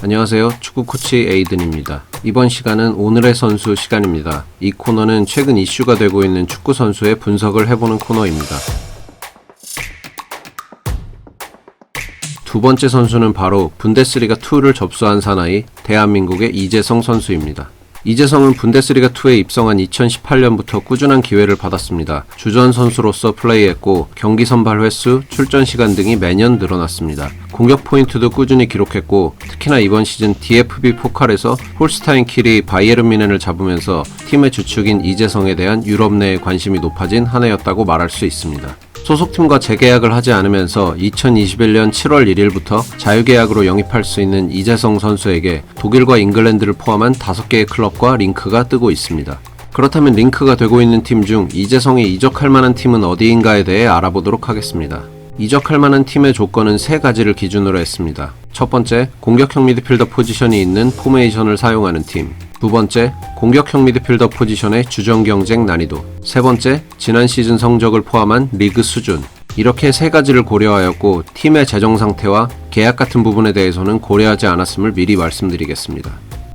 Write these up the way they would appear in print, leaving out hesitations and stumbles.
안녕하세요. 축구 코치 에이든입니다. 이번 시간은 오늘의 선수 시간입니다. 이 코너는 최근 이슈가 되고 있는 축구 선수의 분석을 해보는 코너입니다. 두 번째 선수는 바로 분데스리가 2를 접수한 사나이 대한민국의 이재성 선수입니다. 이재성은 분데스리가2에 입성한 2018년부터 꾸준한 기회를 받았습니다. 주전 선수로서 플레이했고 경기 선발 횟수, 출전 시간 등이 매년 늘어났습니다. 공격 포인트도 꾸준히 기록했고 특히나 이번 시즌 DFB 포칼에서 홀스타인 킬이 바이에른 뮌헨을 잡으면서 팀의 주축인 이재성에 대한 유럽 내의 관심이 높아진 한 해였다고 말할 수 있습니다. 소속팀과 재계약을 하지 않으면서 2021년 7월 1일부터 자유계약으로 영입할 수 있는 이재성 선수에게 독일과 잉글랜드를 포함한 5개의 클럽과 링크가 뜨고 있습니다. 그렇다면 링크가 되고 있는 팀 중 이재성이 이적할 만한 팀은 어디인가에 대해 알아보도록 하겠습니다. 이적할 만한 팀의 조건은 3가지를 기준으로 했습니다. 첫 번째, 공격형 미드필더 포지션이 있는 포메이션을 사용하는 팀. 두 번째, 공격형 미드필더 포지션의 주전 경쟁 난이도. 세 번째, 지난 시즌 성적을 포함한 리그 수준. 이렇게 3가지를 고려하였고 팀의 재정 상태와 계약 같은 부분에 대해서는 고려하지 않았음을 미리 말씀드리겠습니다.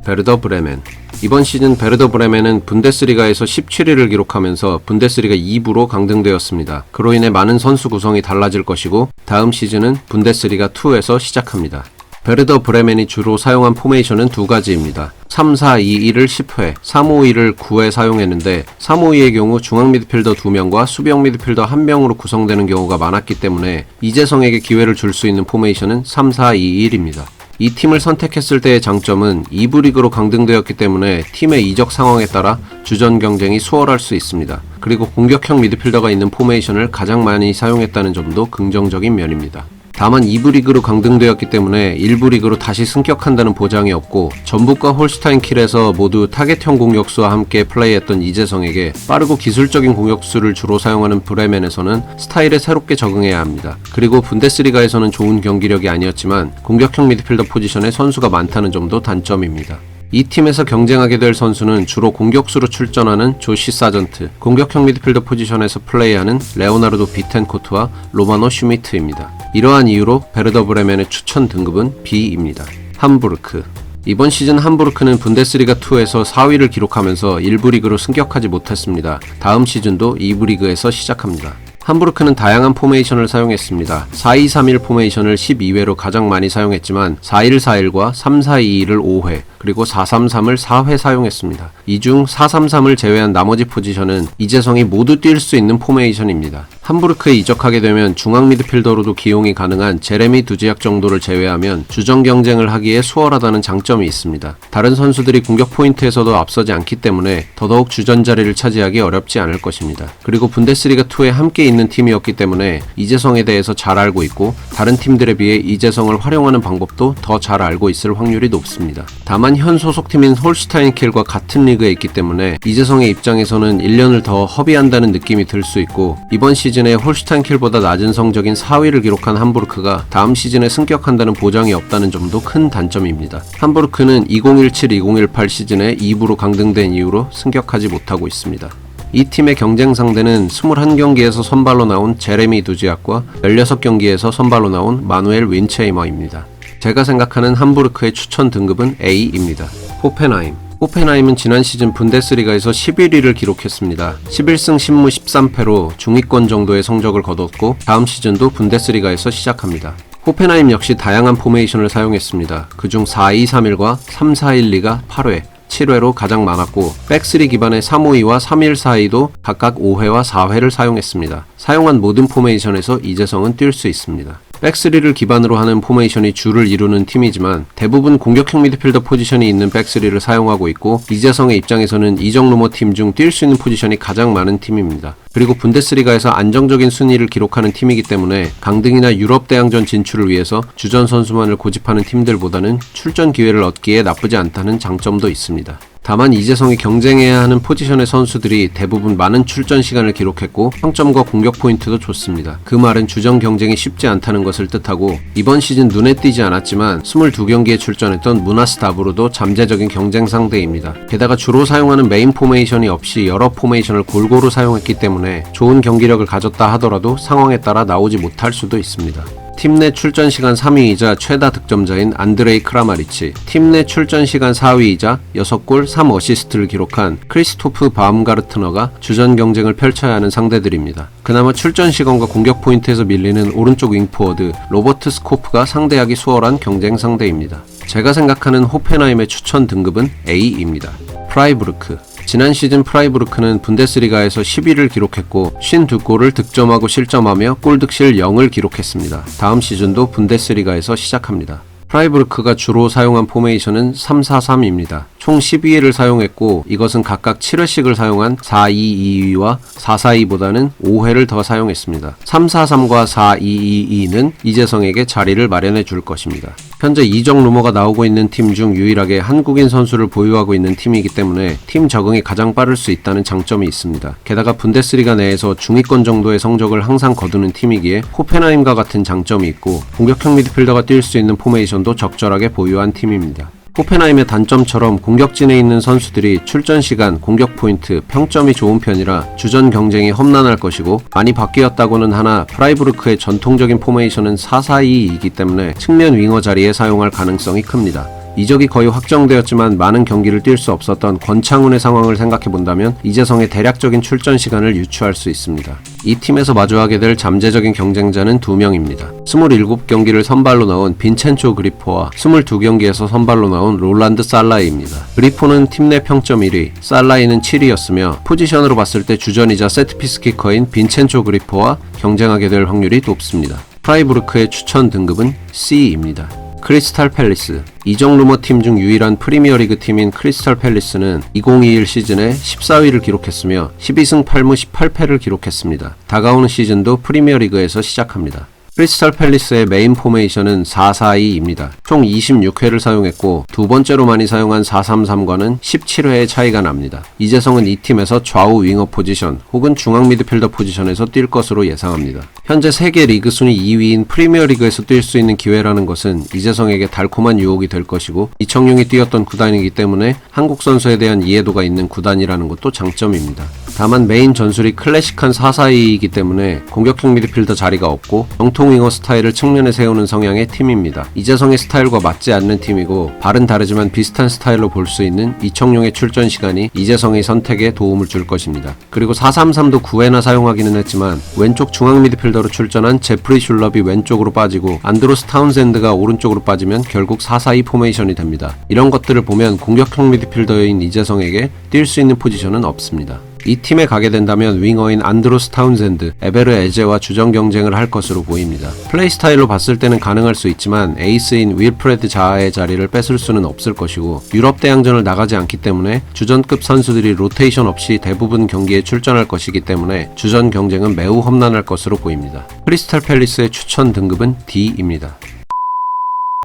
베르더 브레멘. 이번 시즌 베르더 브레멘은 분데스리가에서 17위를 기록하면서 분데스리가 2부로 강등되었습니다. 그로 인해 많은 선수 구성이 달라질 것이고 다음 시즌은 분데스리가 2에서 시작합니다. 베르더 브레멘이 주로 사용한 포메이션은 2가지입니다. 3-4-2-1을 10회, 3-5-2를 9회 사용했는데 3-5-2의 경우 중앙 미드필더 2명과 수비형 미드필더 1명으로 구성되는 경우가 많았기 때문에 이재성에게 기회를 줄 수 있는 포메이션은 3-4-2-1입니다. 이 팀을 선택했을 때의 장점은 2부 리그로 강등되었기 때문에 팀의 이적 상황에 따라 주전 경쟁이 수월할 수 있습니다. 그리고 공격형 미드필더가 있는 포메이션을 가장 많이 사용했다는 점도 긍정적인 면입니다. 다만 2부 리그로 강등되었기 때문에 1부 리그로 다시 승격한다는 보장이 없고 전북과 홀슈타인 킬에서 모두 타겟형 공격수와 함께 플레이했던 이재성에게 빠르고 기술적인 공격수를 주로 사용하는 브레멘에서는 스타일에 새롭게 적응해야 합니다. 그리고 분데스리가에서는 좋은 경기력이 아니었지만 공격형 미드필더 포지션에 선수가 많다는 점도 단점입니다. 이 팀에서 경쟁하게 될 선수는 주로 공격수로 출전하는 조시 사전트, 공격형 미드필더 포지션에서 플레이하는 레오나르도 비텐코트와 로마노 슈미트입니다. 이러한 이유로 베르더 브레멘의 추천 등급은 B입니다. 함부르크. 이번 시즌 함부르크는 분데스리가2에서 4위를 기록하면서 1부 리그로 승격하지 못했습니다. 다음 시즌도 2부 리그에서 시작합니다. 함부르크는 다양한 포메이션을 사용했습니다. 4-2-3-1 포메이션을 12회로 가장 많이 사용했지만 4-1-4-1과 3-4-2-2를 5회, 그리고 4-3-3을 4회 사용했습니다. 이 중 4-3-3을 제외한 나머지 포지션은 이재성이 모두 뛸 수 있는 포메이션입니다. 함부르크에 이적하게 되면 중앙 미드필더로도 기용이 가능한 제레미 두지약 정도를 제외하면 주전 경쟁을 하기에 수월하다는 장점이 있습니다. 다른 선수들이 공격 포인트에서도 앞서지 않기 때문에 더더욱 주전 자리를 차지하기 어렵지 않을 것입니다. 그리고 분데스리가2에 함께 있는 팀이었기 때문에 이재성에 대해서 잘 알고 있고 다른 팀들에 비해 이재성을 활용하는 방법도 더 잘 알고 있을 확률이 높습니다. 다만 현 소속팀인 홀슈타인 킬과 같은 리그에 있기 때문에 이재성의 입장에서는 1년을 더 허비한다는 느낌이 들 수 있고 이번 시즌에 홀슈타인 킬보다 낮은 성적인 4위를 기록한 함부르크가 다음 시즌에 승격한다는 보장이 없다는 점도 큰 단점입니다. 함부르크는 2017-2018 시즌에 2부로 강등된 이후로 승격하지 못하고 있습니다. 이 팀의 경쟁 상대는 21경기에서 선발로 나온 제레미 두지약과 16경기에서 선발로 나온 마누엘 윈체이머입니다. 제가 생각하는 함부르크의 추천 등급은 A입니다. 호펜하임. 호펜하임은 지난 시즌 분데스리가에서 11위를 기록했습니다. 11승 10무 13패로 중위권 정도의 성적을 거뒀고 다음 시즌도 분데스리가에서 시작합니다. 호펜하임 역시 다양한 포메이션을 사용했습니다. 그중 4-2-3-1과 3-4-1-2가 8회, 7회로 가장 많았고 백3 기반의 3-5-2와 3-1-4-2도 각각 5회와 4회를 사용했습니다. 사용한 모든 포메이션에서 이재성은 뛸 수 있습니다. 백3를 기반으로 하는 포메이션이 주를 이루는 팀이지만 대부분 공격형 미드필더 포지션이 있는 백3를 사용하고 있고 이재성의 입장에서는 이적 루머 팀 중 뛸 수 있는 포지션이 가장 많은 팀입니다. 그리고 분데스리가에서 안정적인 순위를 기록하는 팀이기 때문에 강등이나 유럽 대항전 진출을 위해서 주전 선수만을 고집하는 팀들보다는 출전 기회를 얻기에 나쁘지 않다는 장점도 있습니다. 다만 이재성이 경쟁해야 하는 포지션의 선수들이 대부분 많은 출전 시간을 기록했고 평점과 공격 포인트도 좋습니다. 그 말은 주전 경쟁이 쉽지 않다는 것을 뜻하고 이번 시즌 눈에 띄지 않았지만 22경기에 출전했던 무나스 다브로도 잠재적인 경쟁 상대입니다. 게다가 주로 사용하는 메인 포메이션이 없이 여러 포메이션을 골고루 사용했기 때문에 좋은 경기력을 가졌다 하더라도 상황에 따라 나오지 못할 수도 있습니다. 팀 내 출전 시간 3위이자 최다 득점자인 안드레이 크라마리치, 팀 내 출전 시간 4위이자 6골 3어시스트를 기록한 크리스토프 바움가르트너가 주전 경쟁을 펼쳐야 하는 상대들입니다. 그나마 출전 시간과 공격 포인트에서 밀리는 오른쪽 윙포워드 로버트 스코프가 상대하기 수월한 경쟁 상대입니다. 제가 생각하는 호펜하임의 추천 등급은 A입니다. 프라이부르크. 지난 시즌 프라이부르크는 분데스리가에서 10위를 기록했고 52골을 득점하고 실점하며 골득실 0을 기록했습니다. 다음 시즌도 분데스리가에서 시작합니다. 프라이부르크가 주로 사용한 포메이션은 3-4-3입니다. 총 12회를 사용했고 이것은 각각 7회씩을 사용한 4-2-2-2와 4-4-2보다는 5회를 더 사용했습니다. 3-4-3과 4-2-2-2는 이재성에게 자리를 마련해 줄 것입니다. 현재 이적 루머가 나오고 있는 팀 중 유일하게 한국인 선수를 보유하고 있는 팀이기 때문에 팀 적응이 가장 빠를 수 있다는 장점이 있습니다. 게다가 분데스리가 내에서 중위권 정도의 성적을 항상 거두는 팀이기에 호펜하임과 같은 장점이 있고 공격형 미드필더가 뛸 수 있는 포메이션도 적절하게 보유한 팀입니다. 호펜하임의 단점처럼 공격진에 있는 선수들이 출전 시간, 공격 포인트, 평점이 좋은 편이라 주전 경쟁이 험난할 것이고 많이 바뀌었다고는 하나 프라이부르크의 전통적인 포메이션은 4-4-2이기 때문에 측면 윙어 자리에 사용할 가능성이 큽니다. 이적이 거의 확정되었지만 많은 경기를 뛸 수 없었던 권창훈의 상황을 생각해본다면 이재성의 대략적인 출전 시간을 유추할 수 있습니다. 이 팀에서 마주하게 될 잠재적인 경쟁자는 2명입니다. 27경기를 선발로 나온 빈첸초 그리포와 22경기에서 선발로 나온 롤란드 살라이입니다. 그리포는 팀 내 평점 1위, 살라이는 7위였으며 포지션으로 봤을 때 주전이자 세트피스 키커인 빈첸초 그리포와 경쟁하게 될 확률이 높습니다. 프라이부르크의 추천 등급은 C입니다. 크리스탈 팰리스. 이적 루머 팀 중 유일한 프리미어리그 팀인 크리스탈 팰리스는 2021 시즌에 14위를 기록했으며 12승 8무 18패를 기록했습니다. 다가오는 시즌도 프리미어리그에서 시작합니다. 크리스탈 팰리스의 메인 포메이션은 4-4-2입니다. 총 26회를 사용했고 두 번째로 많이 사용한 4-3-3과는 17회의 차이가 납니다. 이재성은 이 팀에서 좌우 윙어 포지션 혹은 중앙 미드필더 포지션에서 뛸 것으로 예상합니다. 현재 세계 리그 순위 2위인 프리미어리그에서 뛸 수 있는 기회라는 것은 이재성에게 달콤한 유혹이 될 것이고 이청용이 뛰었던 구단이기 때문에 한국 선수에 대한 이해도가 있는 구단이라는 것도 장점입니다. 다만 메인 전술이 클래식한 4-4-2이기 때문에 공격형 미드필더 자리가 없고 정통 윙어 스타일을 측면에 세우는 성향의 팀입니다. 이재성의 스타일과 맞지 않는 팀이고 발은 다르지만 비슷한 스타일로 볼 수 있는 이청용의 출전 시간이 이재성의 선택에 도움을 줄 것입니다. 그리고 4-3-3도 9회나 사용하기는 했지만 왼쪽 중앙 미드필더로 출전한 제프리 슐럽이 왼쪽으로 빠지고 안드로스 타운샌드가 오른쪽으로 빠지면 결국 4-4-2 포메이션이 됩니다. 이런 것들을 보면 공격형 미드필더인 이재성에게 뛸 수 있는 포지션은 없습니다. 이 팀에 가게 된다면 윙어인 안드로스 타운샌드, 에베르 에제와 주전 경쟁을 할 것으로 보입니다. 플레이 스타일로 봤을 때는 가능할 수 있지만 에이스인 윌프레드 자하의 자리를 뺏을 수는 없을 것이고 유럽 대항전을 나가지 않기 때문에 주전급 선수들이 로테이션 없이 대부분 경기에 출전할 것이기 때문에 주전 경쟁은 매우 험난할 것으로 보입니다. 크리스탈 팰리스의 추천 등급은 D입니다.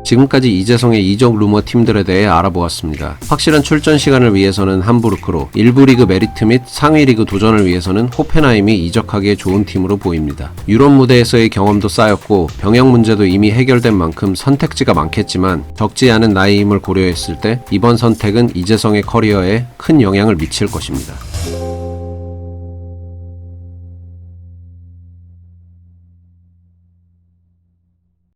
지금까지 이재성의 이적 루머 팀들에 대해 알아보았습니다. 확실한 출전 시간을 위해서는 함부르크로, 일부 리그 메리트 및 상위 리그 도전을 위해서는 호펜하임이 이적하기에 좋은 팀으로 보입니다. 유럽 무대에서의 경험도 쌓였고 병역 문제도 이미 해결된 만큼 선택지가 많겠지만 적지 않은 나이임을 고려했을 때 이번 선택은 이재성의 커리어에 큰 영향을 미칠 것입니다.